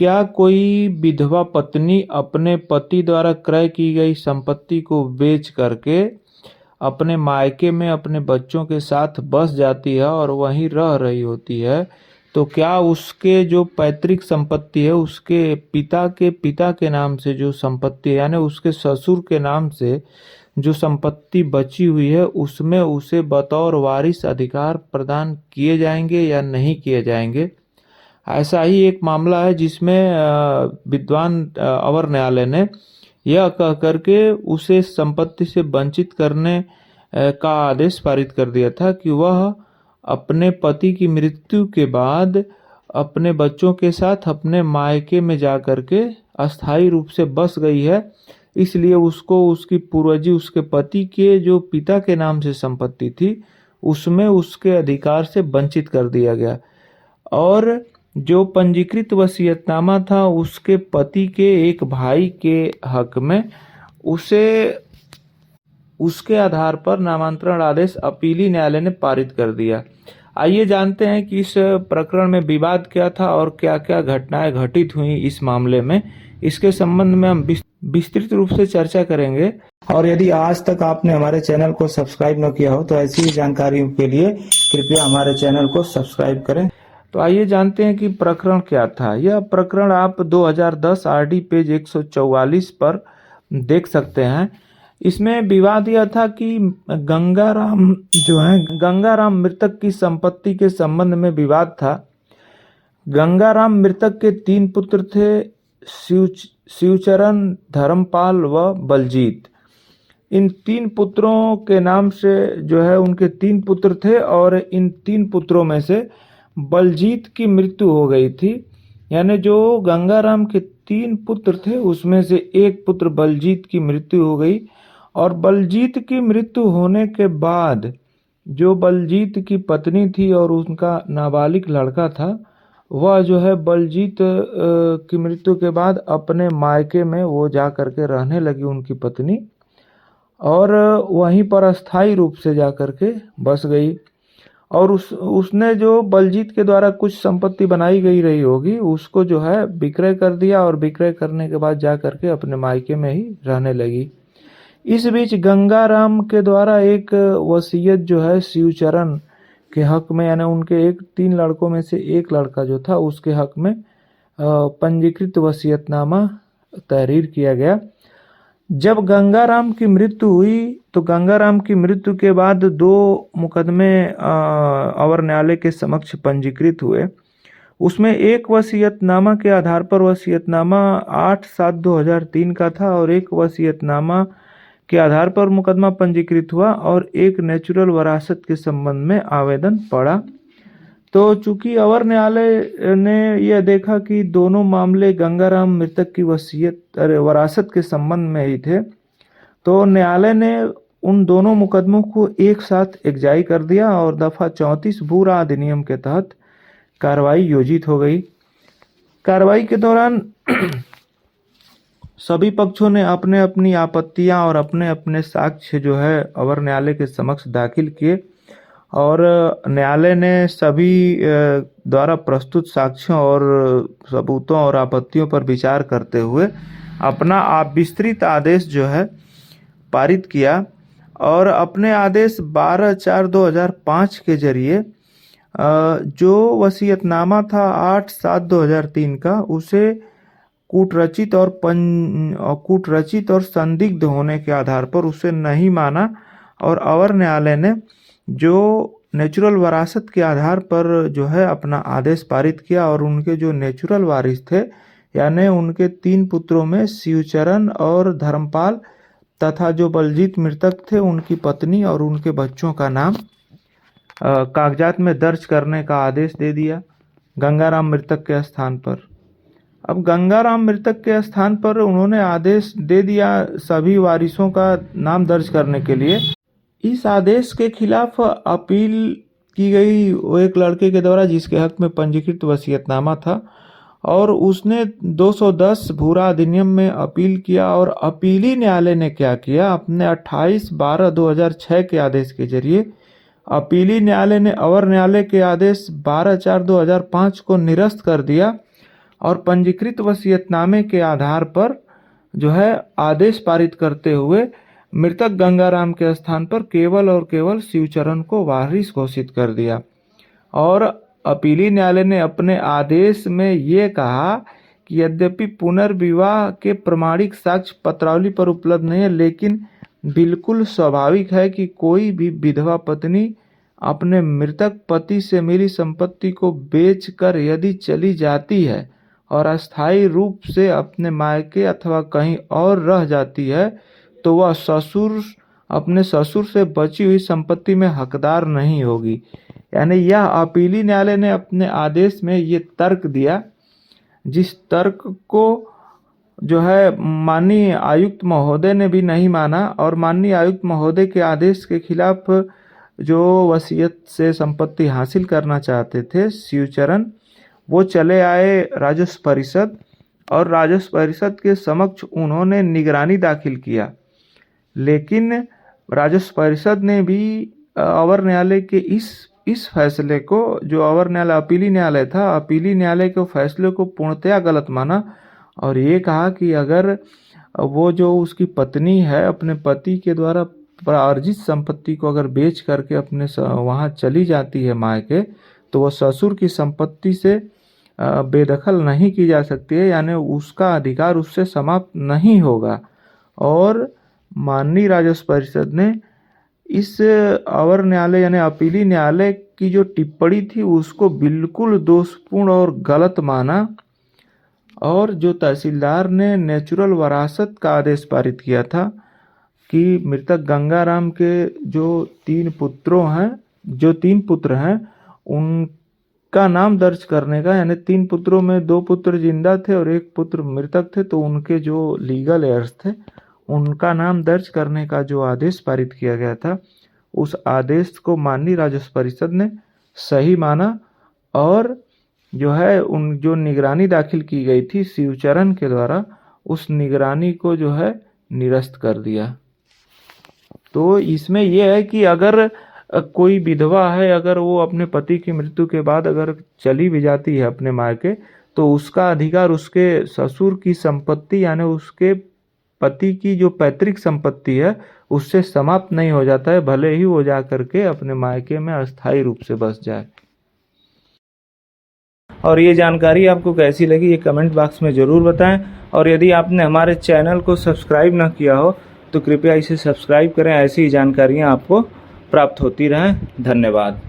क्या कोई विधवा पत्नी अपने पति द्वारा क्रय की गई संपत्ति को बेच करके अपने मायके में अपने बच्चों के साथ बस जाती है और वहीं रह रही होती है, तो क्या उसके जो पैतृक संपत्ति है उसके पिता के नाम से जो संपत्ति है, यानी उसके ससुर के नाम से जो संपत्ति बची हुई है, उसमें उसे बतौर वारिस अधिकार प्रदान किए जाएंगे या नहीं किए जाएंगे? ऐसा ही एक मामला है जिसमें विद्वान अवर न्यायालय ने यह कह करके उसे संपत्ति से वंचित करने का आदेश पारित कर दिया था कि वह अपने पति की मृत्यु के बाद अपने बच्चों के साथ अपने मायके में जा करके अस्थायी रूप से बस गई है, इसलिए उसको उसकी पूर्वजी उसके पति के जो पिता के नाम से संपत्ति थी उसमें उसके अधिकार से वंचित कर दिया गया। और जो पंजीकृत वसीयतनामा था उसके पति के एक भाई के हक में उसे उसके आधार पर नामांतरण आदेश अपीली न्यायालय ने पारित कर दिया। आइए जानते हैं कि इस प्रकरण में विवाद क्या था और क्या क्या घटनाएं घटित हुई इस मामले में। इसके संबंध में हम विस्तृत रूप से चर्चा करेंगे। और यदि आज तक आपने हमारे चैनल को सब्सक्राइब न किया हो तो ऐसी ही जानकारियों के लिए कृपया हमारे चैनल को सब्सक्राइब करें। तो आइए जानते हैं कि प्रकरण क्या था। यह प्रकरण आप 2010 आरडी पेज 144 पर देख सकते हैं। इसमें विवाद यह था कि गंगाराम मृतक की संपत्ति के संबंध में विवाद था। गंगाराम मृतक के 3 पुत्र थे, शिवचरण, धर्मपाल व बलजीत। इन 3 पुत्रों के नाम से जो है उनके 3 पुत्र थे और इन 3 पुत्रों में से बलजीत की मृत्यु हो गई थी। यानी जो गंगाराम के 3 पुत्र थे उसमें से एक पुत्र बलजीत की मृत्यु हो गई। और बलजीत की मृत्यु होने के बाद जो बलजीत की पत्नी थी और उनका नाबालिग लड़का था, वह जो है बलजीत की मृत्यु के बाद अपने मायके में वो जा करके रहने लगी उनकी पत्नी, और वहीं पर अस्थायी रूप से जा करके बस गई। और उसने जो बलजीत के द्वारा कुछ संपत्ति बनाई गई रही होगी उसको जो है विक्रय कर दिया, और विक्रय करने के बाद जा करके अपने मायके में ही रहने लगी। इस बीच गंगाराम के द्वारा एक वसीयत जो है शिवचरण के हक में, यानी उनके 3 लड़कों में से एक लड़का जो था उसके हक में पंजीकृत वसीयतनामा तहरीर किया गया। जब गंगाराम की मृत्यु हुई तो गंगाराम की मृत्यु के बाद 2 मुकदमे अवर न्यायालय के समक्ष पंजीकृत हुए। उसमें एक वसीयतनामा के आधार पर वसीयतनामा 8/7/2003 का था और एक वसीयतनामा के आधार पर मुकदमा पंजीकृत हुआ और एक नेचुरल वरासत के संबंध में आवेदन पड़ा। तो चूंकि अवर न्यायालय ने यह देखा कि दोनों मामले गंगाराम मृतक की वरासत के संबंध में ही थे, तो न्यायालय ने उन दोनों मुकदमों को एक साथ एकजाई कर दिया और दफा 34 भूरा अधिनियम के तहत कार्रवाई योजित हो गई। कार्रवाई के दौरान सभी पक्षों ने अपने अपनी आपत्तियां और अपने अपने साक्ष्य जो है अवर न्यायालय के समक्ष दाखिल किए, और न्यायालय ने सभी द्वारा प्रस्तुत साक्ष्यों और सबूतों और आपत्तियों पर विचार करते हुए अपना विस्तृत आदेश जो है पारित किया। और अपने आदेश 12/4/2005 के जरिए जो वसीयतनामा था 8/7/2003 का, उसे कूटरचित और संदिग्ध होने के आधार पर उसे नहीं माना, और अवर न्यायालय ने जो नेचुरल वरासत के आधार पर जो है अपना आदेश पारित किया, और उनके जो नेचुरल वारिस थे यानी उनके 3 पुत्रों में शिवचरण और धर्मपाल तथा जो बलजीत मृतक थे उनकी पत्नी और उनके बच्चों का नाम कागजात में दर्ज करने का आदेश दे दिया गंगाराम मृतक के स्थान पर। अब गंगाराम मृतक के स्थान पर उन्होंने आदेश दे दिया सभी वारिसों का नाम दर्ज करने के लिए। इस आदेश के खिलाफ अपील की गई वो एक लड़के के द्वारा जिसके हक में पंजीकृत वसीयतनामा था, और उसने 210 भूरा अधिनियम में अपील किया। और अपीली न्यायालय ने क्या किया, अपने 28/12/2006 के आदेश के जरिए अपीली न्यायालय ने अवर न्यायालय के आदेश 12/4/2005 को निरस्त कर दिया और पंजीकृत वसीयतनामे के आधार पर जो है आदेश पारित करते हुए मृतक गंगाराम के स्थान पर केवल और केवल शिवचरण को वारिस घोषित कर दिया। और अपीली न्यायालय ने अपने आदेश में ये कहा कि यद्यपि पुनर्विवाह के प्रमाणिक साक्ष्य पत्रावली पर उपलब्ध नहीं है, लेकिन बिल्कुल स्वाभाविक है कि कोई भी विधवा पत्नी अपने मृतक पति से मिली संपत्ति को बेचकर यदि चली जाती है और अस्थायी रूप से अपने मायके अथवा कहीं और रह जाती है तो वह अपने ससुर से बची हुई संपत्ति में हकदार नहीं होगी। यानी यह अपीली न्यायालय ने अपने आदेश में ये तर्क दिया, जिस तर्क को जो है माननीय आयुक्त महोदय ने भी नहीं माना। और माननीय आयुक्त महोदय के आदेश के खिलाफ जो वसीयत से संपत्ति हासिल करना चाहते थे शिवचरण, वो चले आए राजस्व परिषद और राजस्व परिषद के समक्ष उन्होंने निगरानी दाखिल किया। लेकिन राजस्व परिषद ने भी अवर न्यायालय के इस फैसले को, जो अवर न्यायालय अपीली न्यायालय था, अपीली न्यायालय के फैसले को पूर्णतया गलत माना और ये कहा कि अगर वो जो उसकी पत्नी है अपने पति के द्वारा अर्जित संपत्ति को अगर बेच करके अपने वहाँ चली जाती है मायके, तो वह ससुर की संपत्ति से बेदखल नहीं की जा सकती है, यानी उसका अधिकार उससे समाप्त नहीं होगा। और माननीय राजस्व परिषद ने इस अवर न्यायालय यानी अपीली न्यायालय की जो टिप्पणी थी उसको बिल्कुल दोषपूर्ण और गलत माना। और जो तहसीलदार ने नेचुरल वरासत का आदेश पारित किया था कि मृतक गंगाराम के जो तीन पुत्र हैं उनका नाम दर्ज करने का, यानी 3 पुत्रों में 2 पुत्र जिंदा थे और 1 पुत्र मृतक थे, तो उनके जो लीगल एयर्स थे उनका नाम दर्ज करने का जो आदेश पारित किया गया था, उस आदेश को माननीय राजस्व परिषद ने सही माना और जो है जो निगरानी दाखिल की गई थी शिवचरण के द्वारा, उस निगरानी को जो है निरस्त कर दिया। तो इसमें यह है कि अगर कोई विधवा है, अगर वो अपने पति की मृत्यु के बाद अगर चली भी जाती है अपने मायके, तो उसका अधिकार उसके ससुर की संपत्ति यानी उसके पति की जो पैतृक संपत्ति है उससे समाप्त नहीं हो जाता है, भले ही वो जा करके अपने मायके में अस्थायी रूप से बस जाए। और ये जानकारी आपको कैसी लगी ये कमेंट बॉक्स में ज़रूर बताएं। और यदि आपने हमारे चैनल को सब्सक्राइब ना किया हो तो कृपया इसे सब्सक्राइब करें, ऐसी जानकारियाँ आपको प्राप्त होती रहें। धन्यवाद।